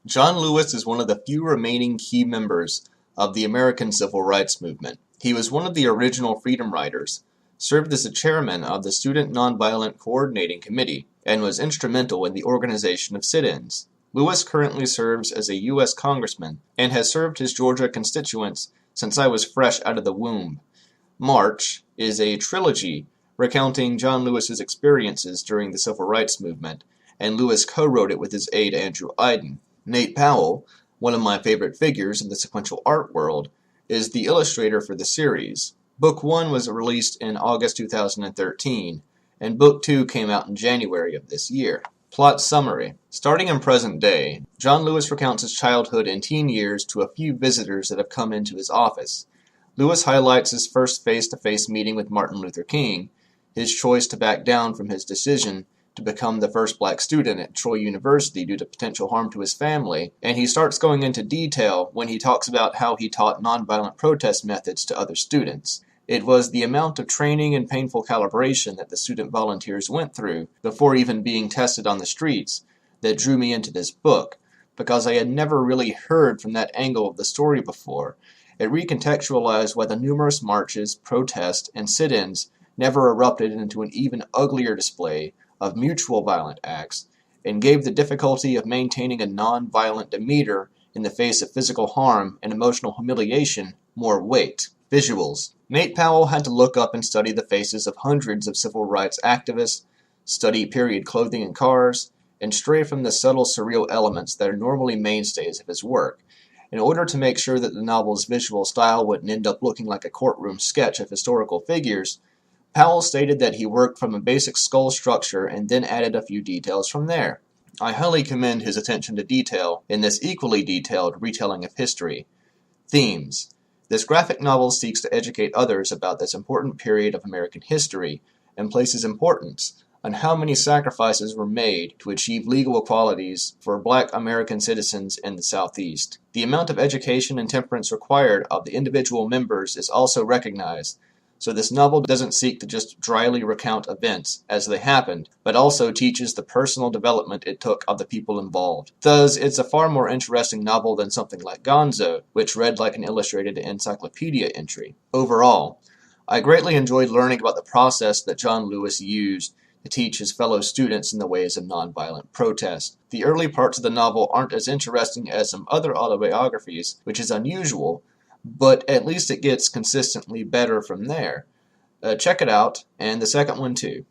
John Lewis is one of the few remaining key members of the American Civil Rights Movement. He was one of the original Freedom Riders, served as the chairman of the Student Nonviolent Coordinating Committee, and was instrumental in the organization of sit-ins. Lewis currently serves as a U.S. Congressman and has served his Georgia constituents since I was fresh out of the womb. March is a trilogy recounting John Lewis's experiences during the Civil Rights Movement, and Lewis co-wrote it with his aide Andrew Aydin. Nate Powell, one of my favorite figures in the sequential art world, is the illustrator for the series. Book 1 was released in August 2013, and Book 2 came out in January of this year. Plot summary. Starting in present day, John Lewis recounts his childhood and teen years to a few visitors that have come into his office. Lewis highlights his first face-to-face meeting with Martin Luther King, his choice to back down from his decision to become the first black student at Troy University due to potential harm to his family, and he starts going into detail when he talks about how he taught nonviolent protest methods to other students. It was the amount of training and painful calibration that the student volunteers went through before even being tested on the streets that drew me into this book, because I had never really heard from that angle of the story before. It recontextualized why the numerous marches, protests, and sit-ins never erupted into an even uglier display of mutual violent acts, and gave the difficulty of maintaining a non-violent demeanor in the face of physical harm and emotional humiliation more weight. Visuals. Nate Powell had to look up and study the faces of hundreds of civil rights activists, study period clothing and cars, and stray from the subtle surreal elements that are normally mainstays of his work, in order to make sure that the novel's visual style wouldn't end up looking like a courtroom sketch of historical figures. Powell stated that he worked from a basic skull structure and then added a few details from there. I highly commend his attention to detail in this equally detailed retelling of history. Themes. This graphic novel seeks to educate others about this important period of American history and places importance on how many sacrifices were made to achieve legal equalities for black American citizens in the Southeast. The amount of education and temperance required of the individual members is also recognized, so this novel doesn't seek to just dryly recount events as they happened, but also teaches the personal development it took of the people involved. Thus, it's a far more interesting novel than something like Gonzo, which read like an illustrated encyclopedia entry. Overall, I greatly enjoyed learning about the process that John Lewis used to teach his fellow students in the ways of nonviolent protest. The early parts of the novel aren't as interesting as some other autobiographies, which is unusual, but at least it gets consistently better from there. Check it out, and the second one too.